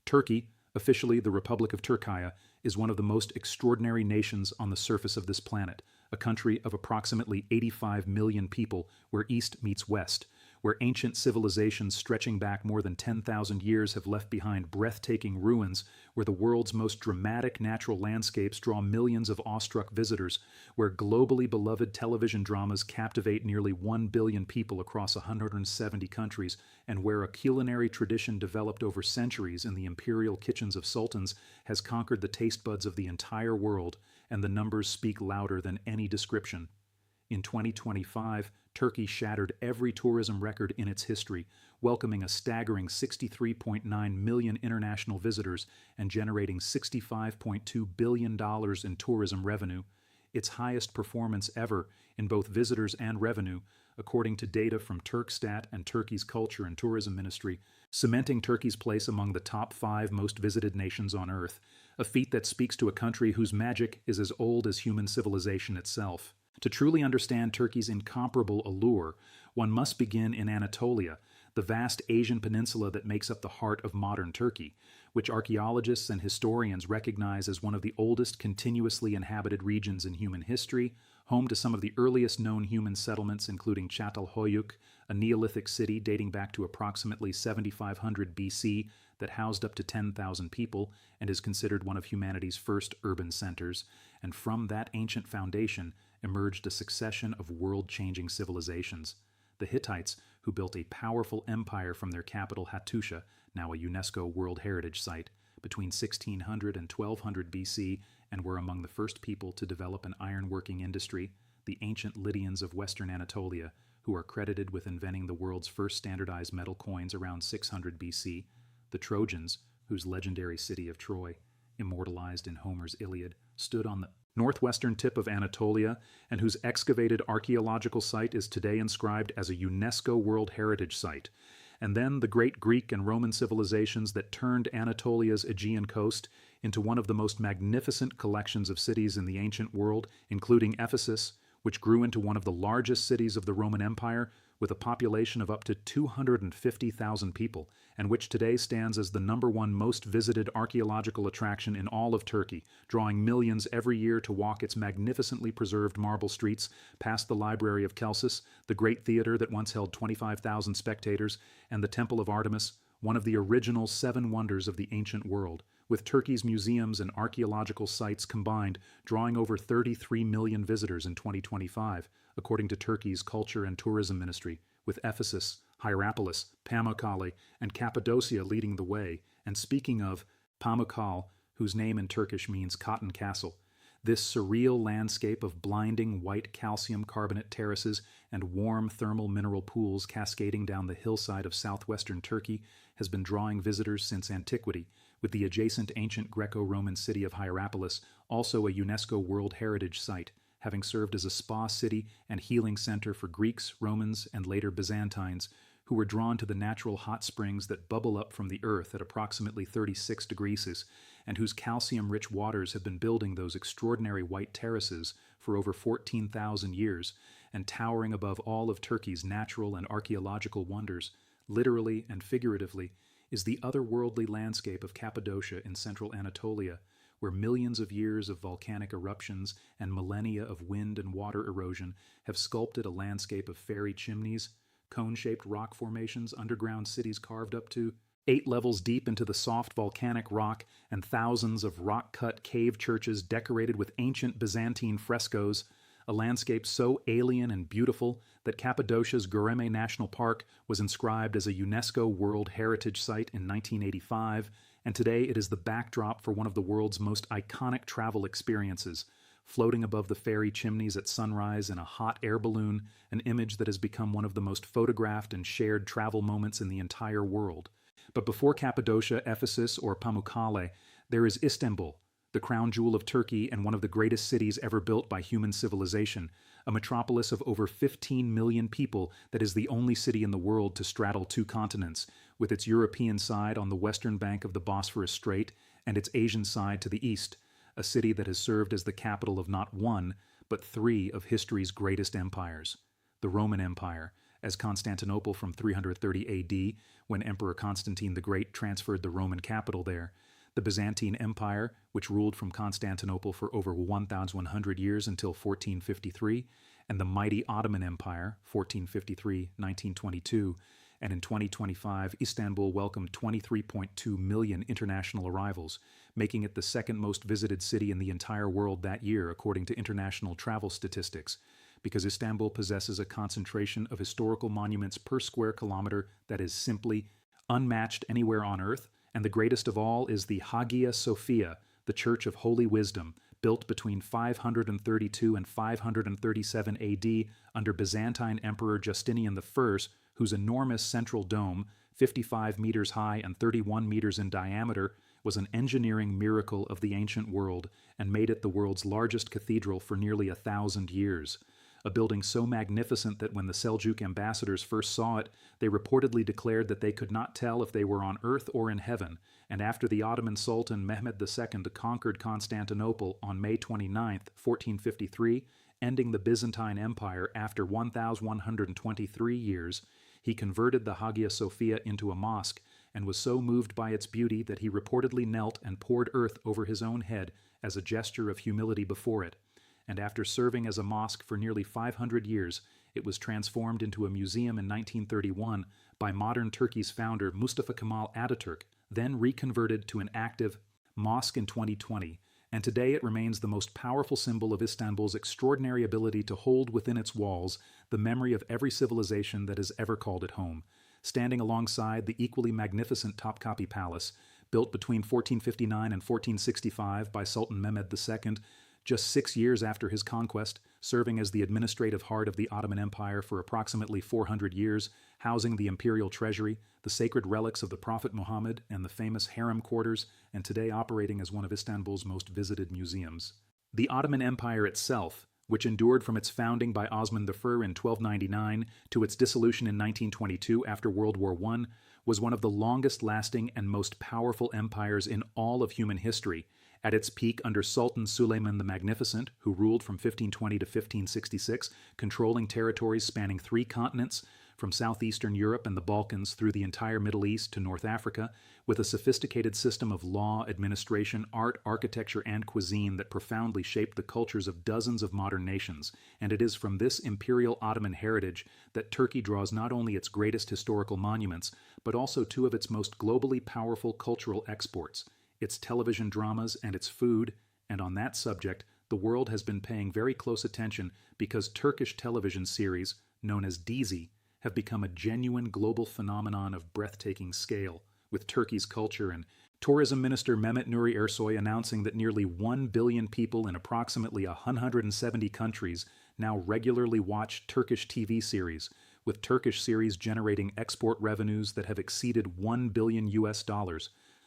Turkey, officially the Republic of Turkey, is one of the most extraordinary nations on the surface of this planet, a country of approximately 85 million people where East meets West, where ancient civilizations stretching back more than 10,000 years have left behind breathtaking ruins, where the world's most dramatic natural landscapes draw millions of awestruck visitors, where globally beloved television dramas captivate nearly 1 billion people across 170 countries, and where a culinary tradition developed over centuries in the imperial kitchens of sultans has conquered the taste buds of the entire world, and the numbers speak louder than any description. In 2025, Turkey shattered every tourism record in its history, welcoming a staggering 63.9 million international visitors and generating $65.2 billion in tourism revenue, its highest performance ever in both visitors and revenue, according to data from Turkstat and Turkey's Culture and Tourism Ministry, cementing Turkey's place among the top 5 most visited nations on Earth, a feat that speaks to a country whose magic is as old as human civilization itself. To truly understand Turkey's incomparable allure, one must begin in Anatolia, the vast Asian peninsula that makes up the heart of modern Turkey, which archaeologists and historians recognize as one of the oldest continuously inhabited regions in human history, home to some of the earliest known human settlements including Çatalhöyük, a Neolithic city dating back to approximately 7500 BC that housed up to 10,000 people and is considered one of humanity's first urban centers, and from that ancient foundation emerged a succession of world-changing civilizations. The Hittites, who built a powerful empire from their capital Hattusha, now a UNESCO World Heritage Site, between 1600 and 1200 BC, and were among the first people to develop an ironworking industry. The ancient Lydians of Western Anatolia, who are credited with inventing the world's first standardized metal coins around 600 BC. The Trojans, whose legendary city of Troy, immortalized in Homer's Iliad, stood on the northwestern tip of Anatolia, and whose excavated archaeological site is today inscribed as a UNESCO World Heritage Site. And then the great Greek and Roman civilizations that turned Anatolia's Aegean coast into one of the most magnificent collections of cities in the ancient world, including Ephesus, which grew into one of the largest cities of the Roman Empire, with a population of up to 250,000 people, and which today stands as the #1 most visited archaeological attraction in all of Turkey, drawing millions every year to walk its magnificently preserved marble streets, past the Library of Celsus, the great theater that once held 25,000 spectators, and the Temple of Artemis, one of the original 7 wonders of the ancient world, with Turkey's museums and archaeological sites combined drawing over 33 million visitors in 2025, according to Turkey's Culture and Tourism Ministry, with Ephesus, Hierapolis, Pamukkale, and Cappadocia leading the way. And speaking of Pamukkale, whose name in Turkish means cotton castle, this surreal landscape of blinding white calcium carbonate terraces and warm thermal mineral pools cascading down the hillside of southwestern Turkey has been drawing visitors since antiquity, with the adjacent ancient Greco-Roman city of Hierapolis, also a UNESCO World Heritage Site, having served as a spa city and healing center for Greeks, Romans, and later Byzantines, who were drawn to the natural hot springs that bubble up from the earth at approximately 36 degrees, and whose calcium-rich waters have been building those extraordinary white terraces for over 14,000 years, and towering above all of Turkey's natural and archaeological wonders, literally and figuratively, is the otherworldly landscape of Cappadocia in central Anatolia, where millions of years of volcanic eruptions and millennia of wind and water erosion have sculpted a landscape of fairy chimneys, cone-shaped rock formations, underground cities carved up to 8 levels deep into the soft volcanic rock, and thousands of rock-cut cave churches decorated with ancient Byzantine frescoes, a landscape so alien and beautiful that Cappadocia's Göreme National Park was inscribed as a UNESCO World Heritage Site in 1985, and today it is the backdrop for one of the world's most iconic travel experiences, floating above the fairy chimneys at sunrise in a hot air balloon, an image that has become one of the most photographed and shared travel moments in the entire world. But before Cappadocia, Ephesus, or Pamukkale, there is Istanbul, the crown jewel of Turkey and one of the greatest cities ever built by human civilization, a metropolis of over 15 million people that is the only city in the world to straddle 2 continents, with its European side on the western bank of the Bosphorus Strait and its Asian side to the east, a city that has served as the capital of not 1, but 3 of history's greatest empires: the Roman Empire, as Constantinople from 330 AD, when Emperor Constantine the Great transferred the Roman capital there, the Byzantine Empire, which ruled from Constantinople for over 1,100 years until 1453, and the mighty Ottoman Empire, 1453-1922, and in 2025, Istanbul welcomed 23.2 million international arrivals, making it the second most visited city in the entire world that year, according to international travel statistics, because Istanbul possesses a concentration of historical monuments per square kilometer that is simply unmatched anywhere on Earth, and the greatest of all is the Hagia Sophia, the Church of Holy Wisdom, built between 532 and 537 AD under Byzantine Emperor Justinian I, whose enormous central dome, 55 meters high and 31 meters in diameter, was an engineering miracle of the ancient world and made it the world's largest cathedral for nearly 1,000 years. A building so magnificent that when the Seljuk ambassadors first saw it, they reportedly declared that they could not tell if they were on earth or in heaven, and after the Ottoman Sultan Mehmed II conquered Constantinople on May 29, 1453, ending the Byzantine Empire after 1,123 years, he converted the Hagia Sophia into a mosque and was so moved by its beauty that he reportedly knelt and poured earth over his own head as a gesture of humility before it. And after serving as a mosque for nearly 500 years, it was transformed into a museum in 1931 by modern Turkey's founder Mustafa Kemal Ataturk, then reconverted to an active mosque in 2020, and today it remains the most powerful symbol of Istanbul's extraordinary ability to hold within its walls the memory of every civilization that has ever called it home, standing alongside the equally magnificent Topkapi Palace, built between 1459 and 1465 by Sultan Mehmed II, just 6 years after his conquest, serving as the administrative heart of the Ottoman Empire for approximately 400 years, housing the imperial treasury, the sacred relics of the Prophet Muhammad, and the famous harem quarters, and today operating as one of Istanbul's most visited museums. The Ottoman Empire itself, which endured from its founding by Osman I in 1299 to its dissolution in 1922 after World War I, was one of the longest-lasting and most powerful empires in all of human history, at its peak under Sultan Suleiman the Magnificent, who ruled from 1520 to 1566, controlling territories spanning 3 continents, from southeastern Europe and the Balkans through the entire Middle East to North Africa, with a sophisticated system of law, administration, art, architecture, and cuisine that profoundly shaped the cultures of dozens of modern nations. And it is from this imperial Ottoman heritage that Turkey draws not only its greatest historical monuments, but also 2 of its most globally powerful cultural exports, its television dramas and its food. And on that subject, the world has been paying very close attention because Turkish television series, known as Dizi, have become a genuine global phenomenon of breathtaking scale, with Turkey's culture and Tourism Minister Mehmet Nuri Ersoy announcing that nearly 1 billion people in approximately 170 countries now regularly watch Turkish TV series, with Turkish series generating export revenues that have exceeded $1 billion,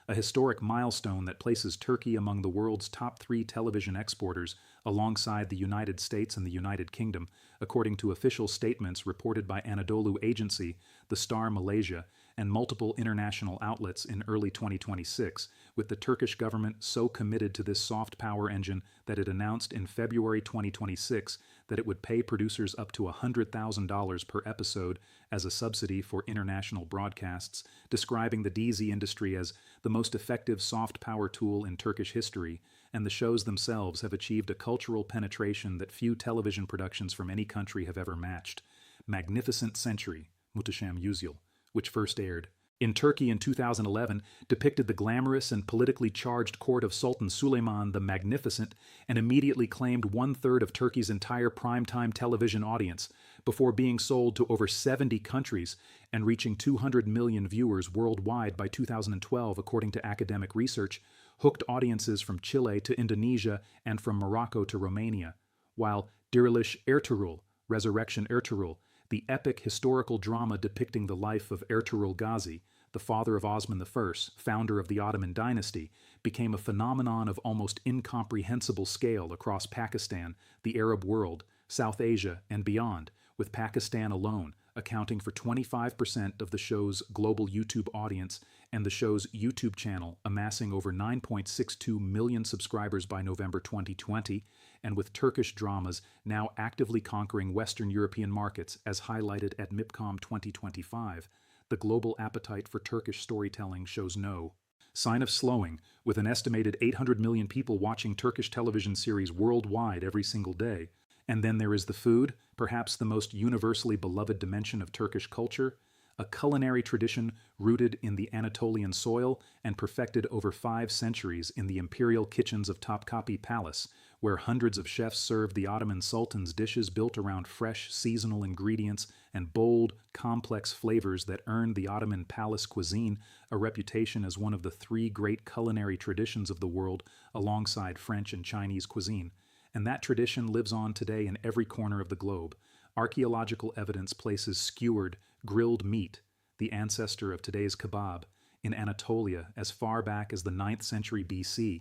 a historic milestone that places Turkey among the world's top 3 television exporters, alongside the United States and the United Kingdom, according to official statements reported by Anadolu Agency, The Star Malaysia, and multiple international outlets in early 2026, with the Turkish government so committed to this soft power engine that it announced in February 2026 that it would pay producers up to $100,000 per episode as a subsidy for international broadcasts, describing the Dizi industry as the most effective soft power tool in Turkish history, and the shows themselves have achieved a cultural penetration that few television productions from any country have ever matched. Magnificent Century, Muhteşem Yüzyıl, which first aired in Turkey in 2011, depicted the glamorous and politically charged court of Sultan Süleyman the Magnificent and immediately claimed 1/3 of Turkey's entire primetime television audience, before being sold to over 70 countries and reaching 200 million viewers worldwide by 2012, according to academic research, hooked audiences from Chile to Indonesia and from Morocco to Romania, while Diriliş Ertuğrul, Resurrection Ertuğrul, the epic historical drama depicting the life of Ertuğrul Gazi, the father of Osman I, founder of the Ottoman dynasty, became a phenomenon of almost incomprehensible scale across Pakistan, the Arab world, South Asia, and beyond, with Pakistan alone accounting for 25% of the show's global YouTube audience and the show's YouTube channel amassing over 9.62 million subscribers by November 2020, and with Turkish dramas now actively conquering Western European markets, as highlighted at MIPCOM 2025, the global appetite for Turkish storytelling shows no sign of slowing, with an estimated 800 million people watching Turkish television series worldwide every single day. And then there is the food, perhaps the most universally beloved dimension of Turkish culture, a culinary tradition rooted in the Anatolian soil and perfected over 5 centuries in the imperial kitchens of Topkapi Palace, where hundreds of chefs served the Ottoman Sultan's dishes built around fresh, seasonal ingredients and bold, complex flavors that earned the Ottoman palace cuisine a reputation as one of the 3 great culinary traditions of the world alongside French and Chinese cuisine. And that tradition lives on today in every corner of the globe. Archaeological evidence places skewered, grilled meat, the ancestor of today's kebab, in Anatolia as far back as the 9th century BC,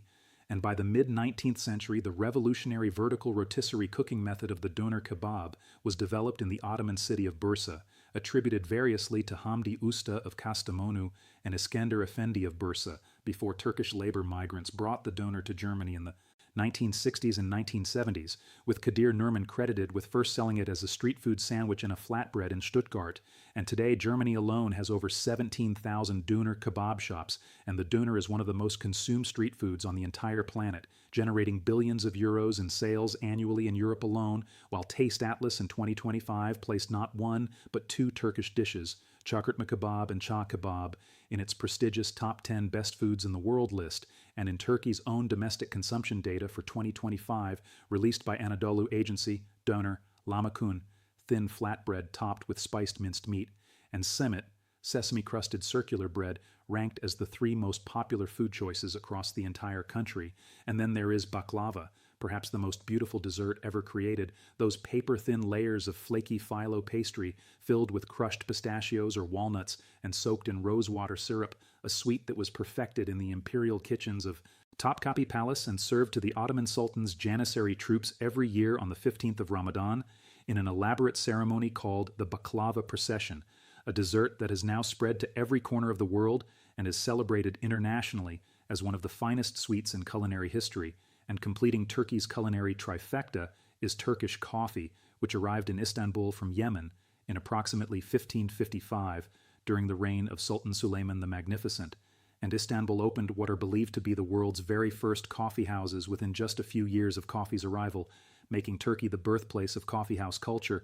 and by the mid-19th century the revolutionary vertical rotisserie cooking method of the döner kebab was developed in the Ottoman city of Bursa, attributed variously to Hamdi Usta of Kastamonu and Iskender Efendi of Bursa, before Turkish labor migrants brought the döner to Germany in the 1960s and 1970s, with Kadir Nurman credited with first selling it as a street food sandwich and a flatbread in Stuttgart. And today, Germany alone has over 17,000 döner kebab shops, and the döner is one of the most consumed street foods on the entire planet, generating billions of euros in sales annually in Europe alone, while Taste Atlas in 2025 placed not 1 but 2 Turkish dishes, chakırtma kebab and çağ kebab, in its prestigious Top 10 Best Foods in the World list, and in Turkey's own domestic consumption data for 2025, released by Anadolu Agency, döner, lahmacun, thin flatbread topped with spiced minced meat, and semit, sesame-crusted circular bread, ranked as the 3 most popular food choices across the entire country. And then there is baklava, perhaps the most beautiful dessert ever created, those paper-thin layers of flaky phyllo pastry filled with crushed pistachios or walnuts and soaked in rosewater syrup, a sweet that was perfected in the imperial kitchens of Topkapi Palace and served to the Ottoman Sultan's Janissary troops every year on the 15th of Ramadan in an elaborate ceremony called the baklava procession, a dessert that has now spread to every corner of the world and is celebrated internationally as one of the finest sweets in culinary history. And completing Turkey's culinary trifecta is Turkish coffee, which arrived in Istanbul from Yemen in approximately 1555 during the reign of Sultan Süleyman the Magnificent, and Istanbul opened what are believed to be the world's very first coffee houses within just a few years of coffee's arrival, making Turkey the birthplace of coffeehouse culture,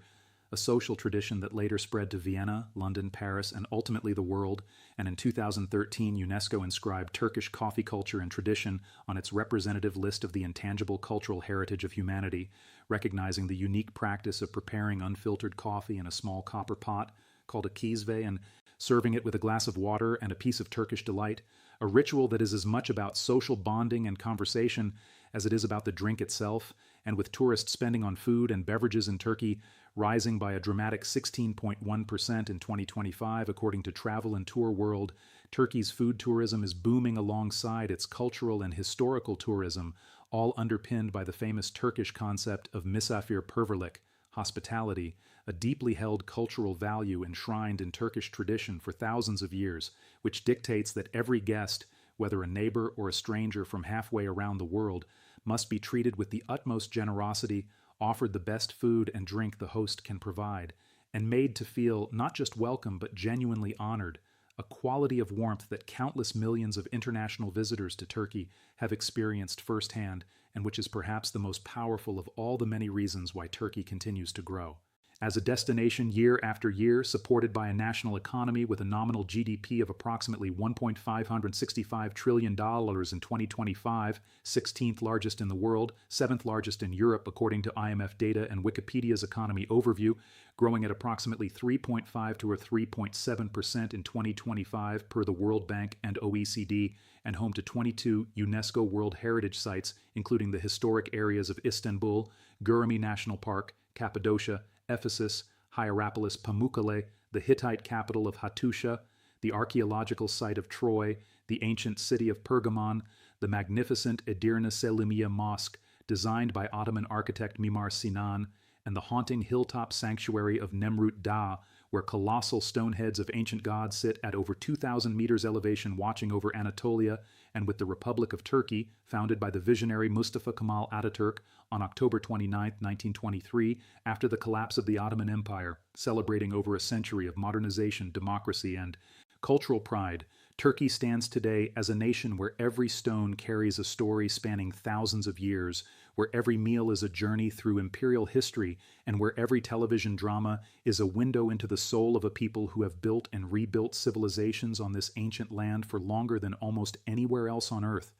a social tradition that later spread to Vienna, London, Paris, and ultimately the world, and in 2013 UNESCO inscribed Turkish coffee culture and tradition on its representative list of the intangible cultural heritage of humanity, recognizing the unique practice of preparing unfiltered coffee in a small copper pot called a kisve and serving it with a glass of water and a piece of Turkish delight, a ritual that is as much about social bonding and conversation as it is about the drink itself, and with tourist spending on food and beverages in Turkey rising by a dramatic 16.1% in 2025, according to Travel and Tour World, Turkey's food tourism is booming alongside its cultural and historical tourism, all underpinned by the famous Turkish concept of misafirperverlik, hospitality, a deeply held cultural value enshrined in Turkish tradition for thousands of years, which dictates that every guest, whether a neighbor or a stranger from halfway around the world, must be treated with the utmost generosity, offered the best food and drink the host can provide, and made to feel not just welcome but genuinely honored, a quality of warmth that countless millions of international visitors to Turkey have experienced firsthand, and which is perhaps the most powerful of all the many reasons why Turkey continues to grow. As a destination year after year, supported by a national economy with a nominal GDP of approximately $1.565 trillion in 2025, 16th largest in the world, 7th largest in Europe according to IMF data and Wikipedia's economy overview, growing at approximately 3.5 to 3.7% in 2025 per the World Bank and OECD, and home to 22 UNESCO World Heritage Sites, including the historic areas of Istanbul, Gurumi National Park, Cappadocia, Ephesus, Hierapolis, Pamukkale, the Hittite capital of Hattusha, the archaeological site of Troy, the ancient city of Pergamon, the magnificent Edirne Selimiye Mosque, designed by Ottoman architect Mimar Sinan, and the haunting hilltop sanctuary of Nemrut Dağ, where colossal stone heads of ancient gods sit at over 2,000 meters elevation watching over Anatolia, and with the Republic of Turkey, founded by the visionary Mustafa Kemal Ataturk on October 29, 1923, after the collapse of the Ottoman Empire, celebrating over a century of modernization, democracy, and cultural pride. Turkey stands today as a nation where every stone carries a story spanning thousands of years, where every meal is a journey through imperial history, and where every television drama is a window into the soul of a people who have built and rebuilt civilizations on this ancient land for longer than almost anywhere else on earth,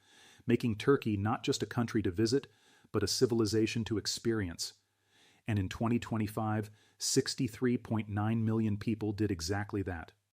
making Turkey not just a country to visit, but a civilization to experience. And in 2025, 63.9 million people did exactly that.